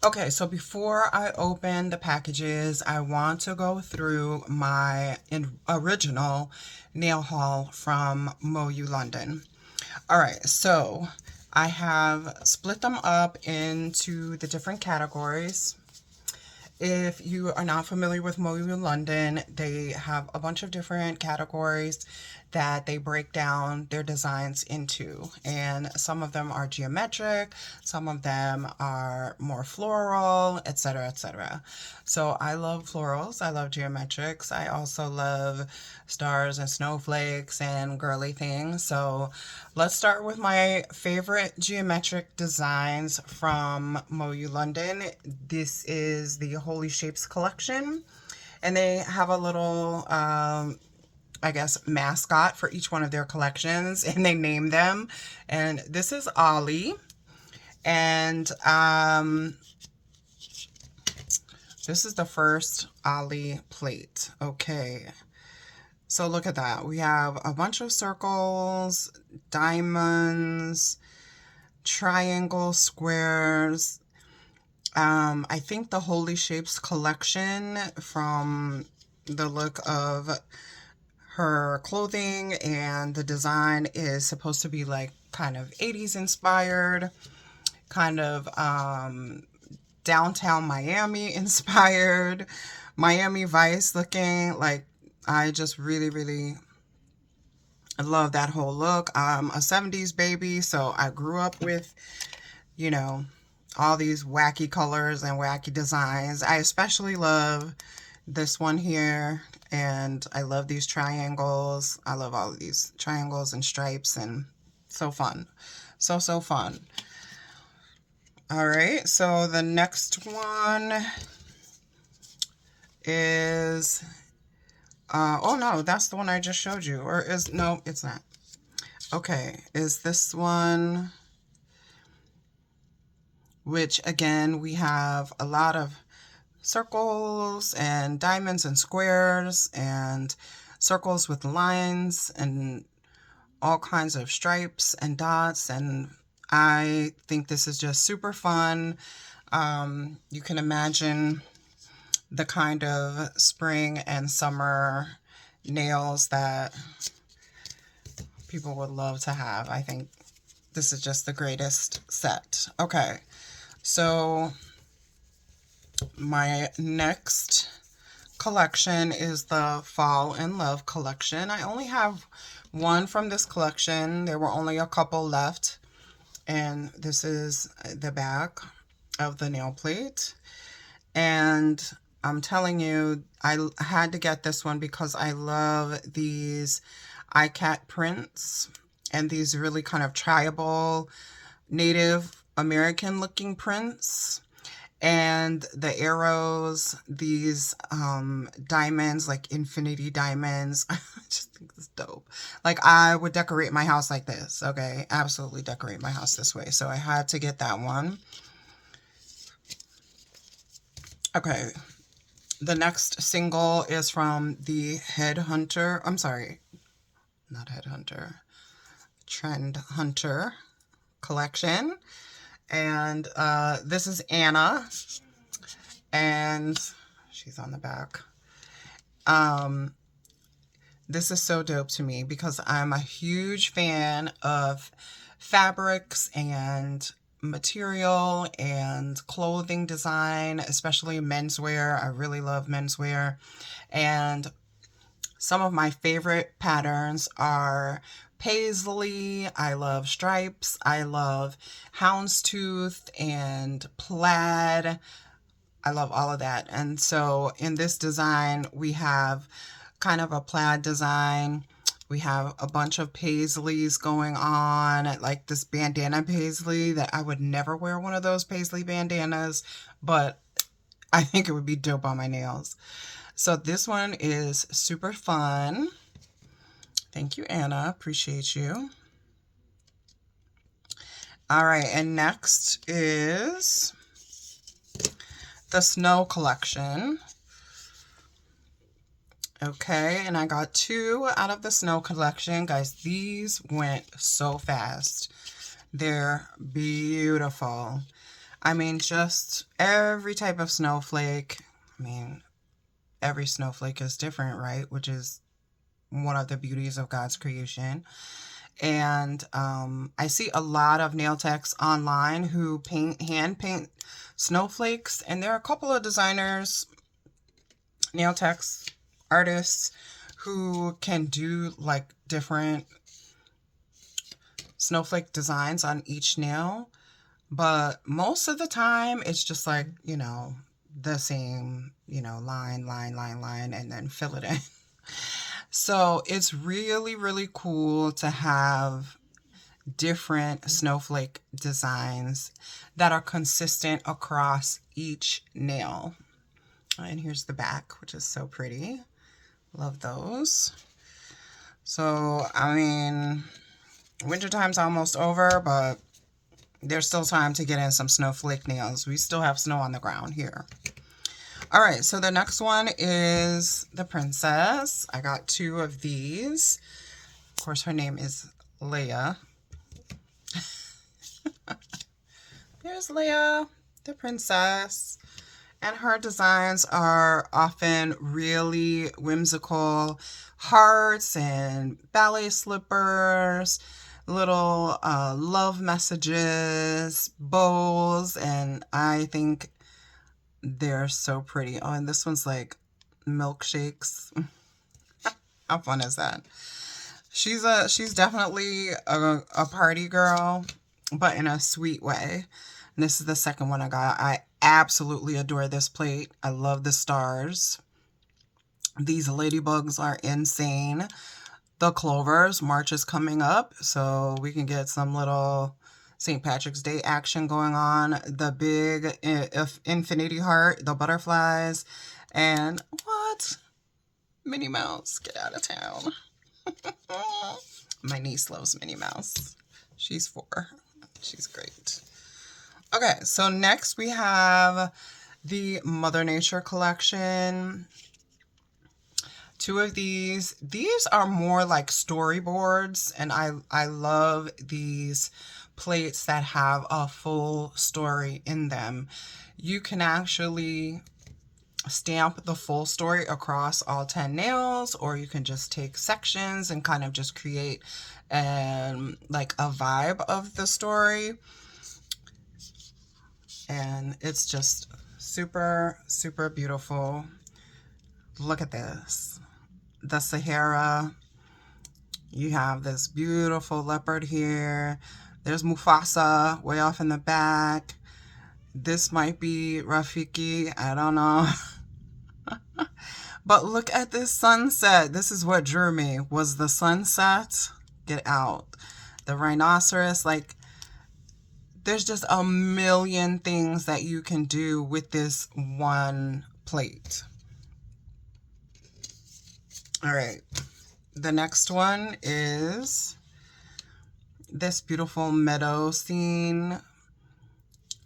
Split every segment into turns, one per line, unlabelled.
Okay, so before I open the packages, I want to go through my original nail haul from MoYou London. All right, so I have split them up into the different categories. If you are not familiar with MoYou London, they have a bunch of different categories that they break down their designs into. And some of them are geometric, some of them are more floral, etc., etc. So I love florals, I love geometrics, I also love stars and snowflakes and girly things. So let's start with my favorite geometric designs from MoYou London. This is the Holy Shapes collection, and they have a little I guess, mascot for each one of their collections, and they name them. And this is Ollie. And this is the first Ollie plate. Okay. So look at that. We have a bunch of circles, diamonds, triangles, squares. I think the Holy Shapes collection, from the look of her clothing and the design, is supposed to be like kind of 80s inspired, kind of downtown Miami inspired, Miami Vice looking. Like, I just really, really love that whole look. I'm a 70s baby, so I grew up with, you know, all these wacky colors and wacky designs. I especially love this one here, and I love these triangles. I love all of these triangles and stripes, and so fun. So, so fun. All right, so the next one is, oh no, that's the one I just showed you. Or is, no, it's not. Okay, is this one, which again, we have a lot of circles and diamonds and squares and circles with lines and all kinds of stripes and dots, and I think this is just super fun. You can imagine the kind of spring and summer nails that people would love to have. I think this is just the greatest set. Okay, so my next collection is the Fall in Love collection. I only have one from this collection. There were only a couple left. And this is the back of the nail plate. And I'm telling you, I had to get this one because I love these iCat prints and these really kind of tribal Native American looking prints. And the arrows, these diamonds, like infinity diamonds. I just think this is dope. Like, I would decorate my house like this, okay? Absolutely decorate my house this way. So I had to get that one. Okay. The next single is from the Headhunter. I'm sorry, not Headhunter. Trend Hunter collection. And this is Anna, and she's on the back. This is so dope to me because I'm a huge fan of fabrics and material and clothing design, especially menswear. I really love menswear. And some of my favorite patterns are paisley. I love stripes. I love houndstooth and plaid. I love all of that. And so in this design, we have kind of a plaid design. We have a bunch of paisleys going on, like this bandana paisley that I would never wear one of those paisley bandanas, but I think it would be dope on my nails. So this one is super fun. Thank you, Anna. Appreciate you. All right, and next is the Snow collection. Okay, and I got 2 out of the Snow collection. Guys, these went so fast. They're beautiful. I mean, just every type of snowflake. I mean, every snowflake is different, right? Which is one of the beauties of God's creation. And I see a lot of nail techs online who hand paint snowflakes, and there are a couple of designers, nail techs, artists who can do like different snowflake designs on each nail, but most of the time it's just like, you know, the same, you know, line, and then fill it in. So it's really, really cool to have different snowflake designs that are consistent across each nail. And here's the back, which is so pretty. Love those. So, I mean, wintertime's almost over, but there's still time to get in some snowflake nails. We still have snow on the ground here. All right, so the next one is the princess. I got 2 of these. Of course, her name is Leia. There's Leia, the princess. And her designs are often really whimsical. Hearts and ballet slippers, little love messages, bows, and I think they're so pretty. Oh, and this one's like milkshakes. How fun is that? She's definitely a party girl, but in a sweet way. And this is the second one I got. I absolutely adore this plate. I love the stars. These ladybugs are insane. The clovers, March is coming up, so we can get some little St. Patrick's Day action going on. The big infinity heart, the butterflies, and what? Minnie Mouse, get out of town. My niece loves Minnie Mouse. She's 4. She's great. Okay, so next we have the Mother Nature collection. 2 of these. These are more like storyboards, and I love these plates that have a full story in them. You can actually stamp the full story across all 10 nails, or you can just take sections and kind of just create like a vibe of the story. And it's just super, super beautiful. Look at this. The Sahara. You have this beautiful leopard here. There's Mufasa way off in the back. This might be Rafiki. I don't know. But look at this sunset. This is what drew me, was the sunset. Get out. The rhinoceros. Like, there's just a million things that you can do with this one plate. All right. The next one is this beautiful meadow scene.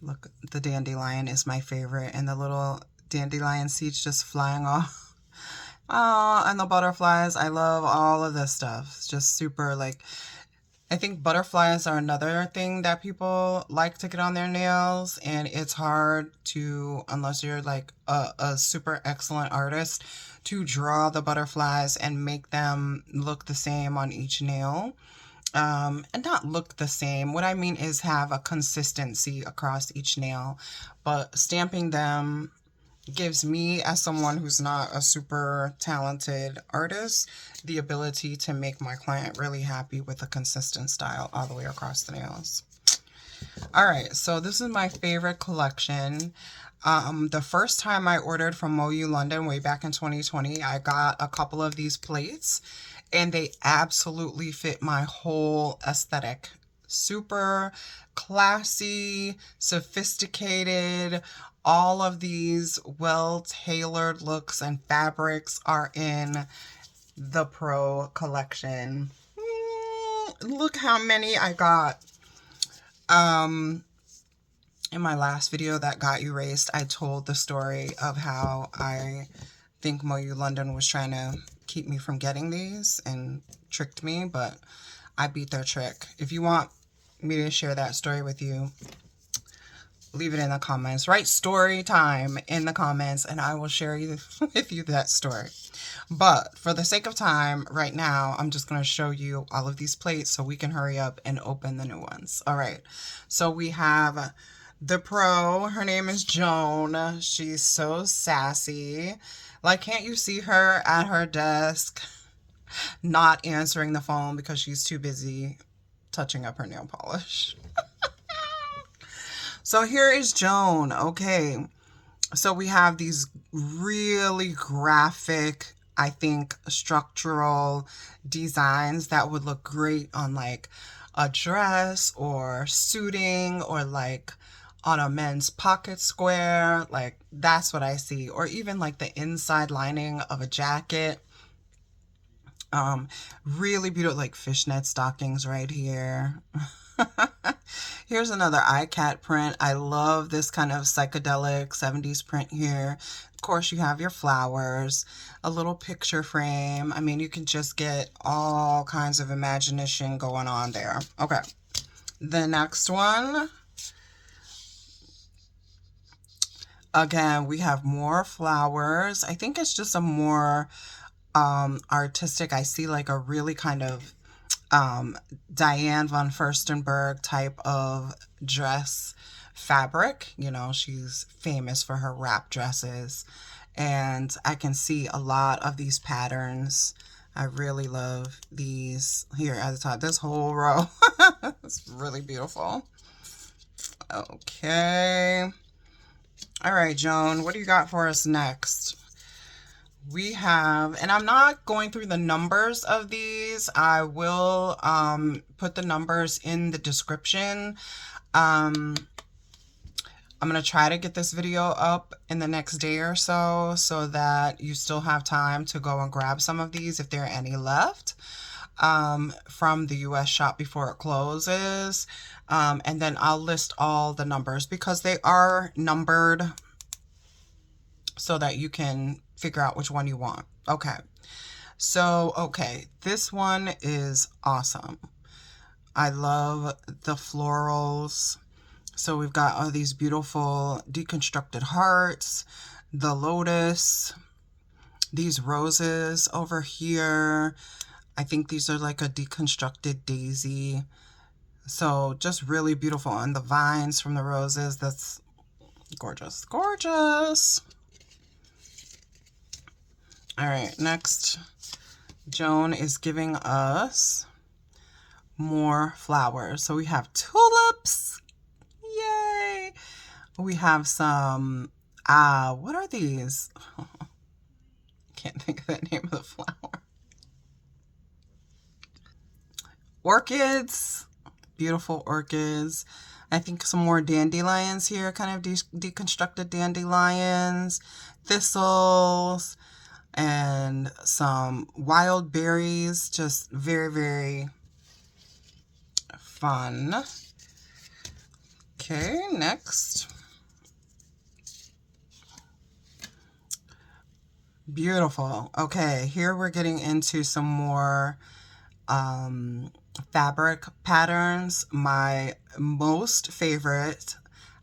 Look, the dandelion is my favorite, and the little dandelion seeds just flying off. Oh, and the butterflies. I love all of this stuff. It's just super, like, I think butterflies are another thing that people like to get on their nails, and it's hard to, unless you're like a super excellent artist, to draw the butterflies and make them look the same on each nail. And not look the same. What I mean is have a consistency across each nail, but stamping them gives me, as someone who's not a super talented artist, the ability to make my client really happy with a consistent style all the way across the nails. All right, so this is my favorite collection. The first time I ordered from MoYou London way back in 2020, I got a couple of these plates, and they absolutely fit my whole aesthetic. Super classy, sophisticated. All of these well-tailored looks and fabrics are in the Pro collection. Look how many I got. In my last video that got erased, I told the story of how I think MoYou London was trying to keep me from getting these and tricked me, but I beat their trick. If you want me to share that story with you, leave it in the comments. Write story time in the comments and I will share with you that story. But for the sake of time, right now, I'm just going to show you all of these plates so we can hurry up and open the new ones. All right. So we have the pro. Her name is Joan. She's so sassy. Like, can't you see her at her desk not answering the phone because she's too busy touching up her nail polish? So here is Joan. Okay. So we have these really graphic, I think, structural designs that would look great on like a dress or suiting or like on a men's pocket square. Like that's what I see. Or even like the inside lining of a jacket. Really beautiful, like fishnet stockings right here. Here's another iCat print. I love this kind of psychedelic 70s print here. Of course, you have your flowers, a little picture frame. I mean, you can just get all kinds of imagination going on there. Okay, the next one. Again, we have more flowers. I think it's just a more artistic. I see like a really kind of Diane von Furstenberg type of dress fabric. You know, she's famous for her wrap dresses. And I can see a lot of these patterns. I really love these here at the top. This whole row. It's really beautiful. Okay. All right, Joan, what do you got for us next? We have, and I'm not going through the numbers of these. I will put the numbers in the description. I'm going to try to get this video up in the next day or so that you still have time to go and grab some of these if there are any left from the US shop before it closes. And then I'll list all the numbers because they are numbered so that you can figure out which one you want. Okay. So, okay, this one is awesome. I love the florals. So we've got all these beautiful deconstructed hearts, the lotus, these roses over here. I think these are like a deconstructed daisy. So just really beautiful. And the vines from the roses, that's gorgeous. Gorgeous. All right, next, Joan is giving us more flowers. So we have tulips. Yay. We have some, what are these? Can't think of the name of the flower. Orchids. Beautiful orchids. I think some more dandelions here, kind of deconstructed dandelions, thistles, and some wild berries. Just very, very fun. Okay, next. Beautiful. Okay, here we're getting into some more fabric patterns. My most favorite,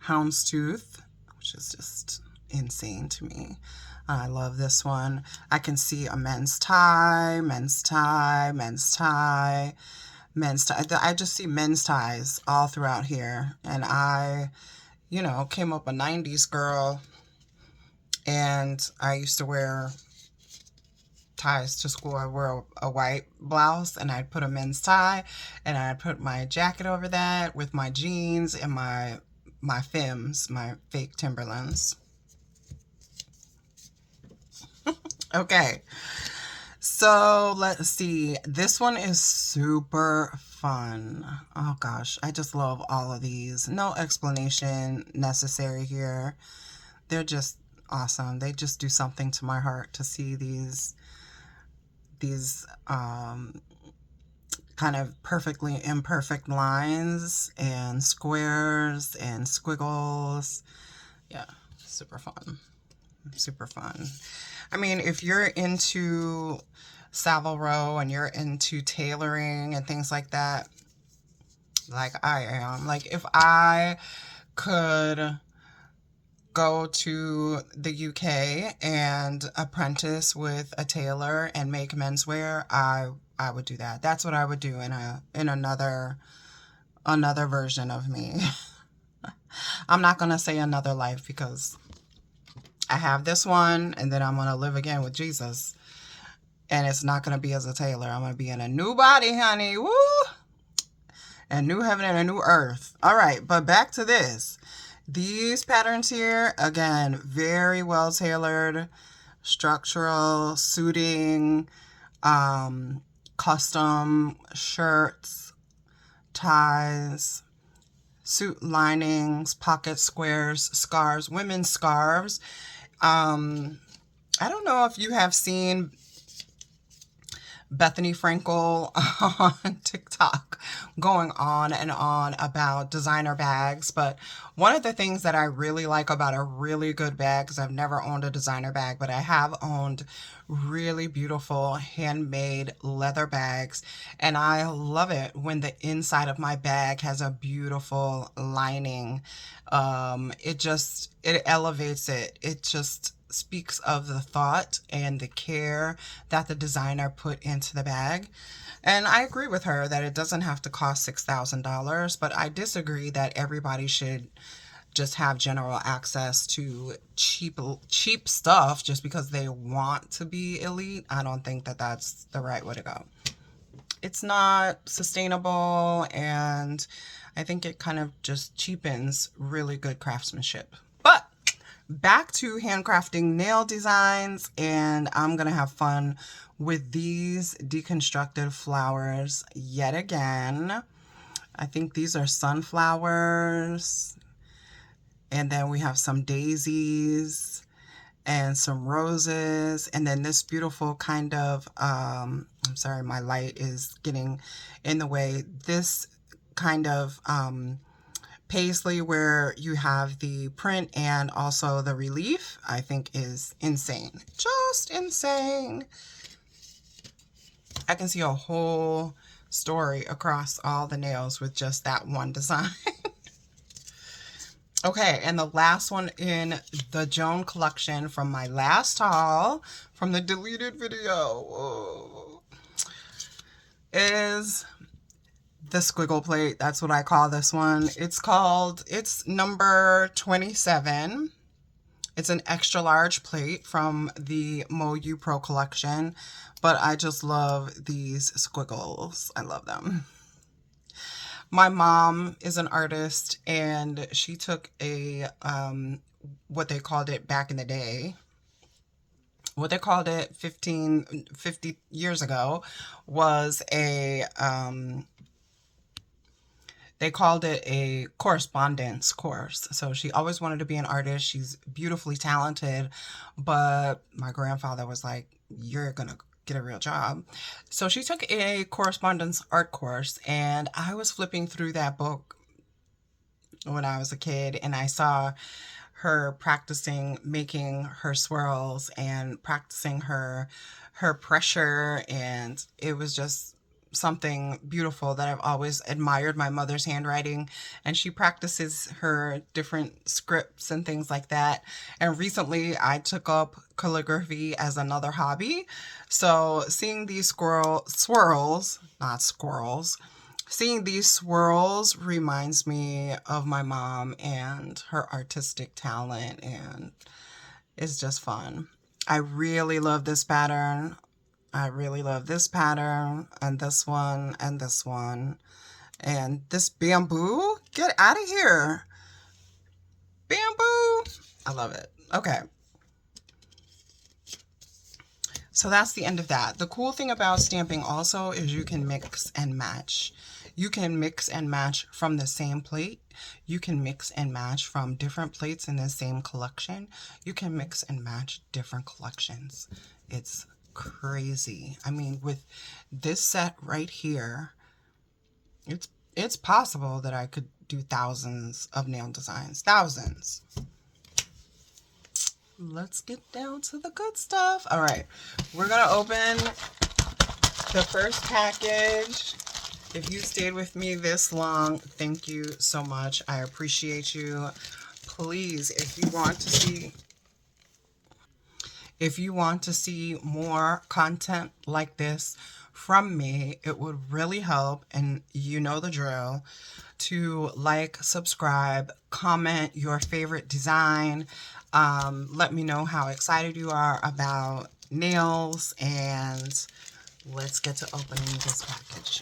houndstooth, which is just insane to me. I love this one. I can see a men's tie, men's tie, men's tie, men's tie. I just see men's ties all throughout here. And I, you know, came up a 90s girl, and I used to wear ties to school. I wore a white blouse and I'd put a men's tie and I'd put my jacket over that with my jeans and my Fims, my fake Timberlands. Okay, so let's see. This one is super fun. Oh gosh, I just love all of these. No explanation necessary here. They're just awesome. They just do something to my heart to see these kind of perfectly imperfect lines and squares and squiggles. Yeah, super fun. Super fun. I mean, if you're into Savile Row and you're into tailoring and things like that, like I am, like if I could go to the UK and apprentice with a tailor and make menswear, I would do that. That's what I would do in another version of me. I'm not going to say another life because I have this one and then I'm going to live again with Jesus. And it's not going to be as a tailor. I'm going to be in a new body, honey. Woo! A new heaven and a new earth. All right, but back to this. These patterns here, again, very well tailored, structural, suiting, custom shirts, ties, suit linings, pocket squares, scarves, women's scarves. I don't know if you have seen Bethany Frankel on TikTok going on and on about designer bags. But one of the things that I really like about a really good bag, because I've never owned a designer bag, but I have owned really beautiful handmade leather bags. And I love it when the inside of my bag has a beautiful lining. It elevates it. It just speaks of the thought and the care that the designer put into the bag. And I agree with her that it doesn't have to cost $6,000, but I disagree that everybody should just have general access to cheap stuff just because they want to be elite. I don't think that that's the right way to go. It's not sustainable, and I think it kind of just cheapens really good craftsmanship. But back to handcrafting nail designs, and I'm gonna have fun with these deconstructed flowers yet again. I think these are sunflowers, and then we have some daisies and some roses, and then this beautiful kind of I'm sorry, my light is getting in the way. This kind of paisley where you have the print and also the relief, I think is insane. Just insane. I can see a whole story across all the nails with just that one design. Okay, and the last one in the Joan collection from my last haul, from the deleted video, is the squiggle plate. That's what I call this one. It's number 27. It's an extra large plate from the MoYou Pro collection, but I just love these squiggles. I love them. My mom is an artist, and she took a, what they called it back in the day, what they called it 50 years ago was they called it a correspondence course. So she always wanted to be an artist. She's beautifully talented, but my grandfather was like, you're going to get a real job. So she took a correspondence art course, and I was flipping through that book when I was a kid, and I saw her practicing making her swirls and practicing her pressure, and it was just something beautiful that I've always admired my mother's handwriting, and she practices her different scripts and things like that. And recently I took up calligraphy as another hobby. So seeing these seeing these swirls reminds me of my mom and her artistic talent, and it's just fun. I really love this pattern. I really love this pattern, and this one, and this one. And this bamboo, get out of here. Bamboo, I love it. Okay. So that's the end of that. The cool thing about stamping also is you can mix and match. You can mix and match from the same plate. You can mix and match from different plates in the same collection. You can mix and match different collections. It's crazy. I mean, with this set right here, it's possible that I could do thousands of nail designs. Thousands. Let's get down to the good stuff. All right, we're gonna open the first package. If you stayed with me this long, thank you so much. I appreciate you. Please, if you want to see more content like this from me, it would really help, and you know the drill, to like, subscribe, comment your favorite design. Let me know how excited you are about nails, and let's get to opening this package.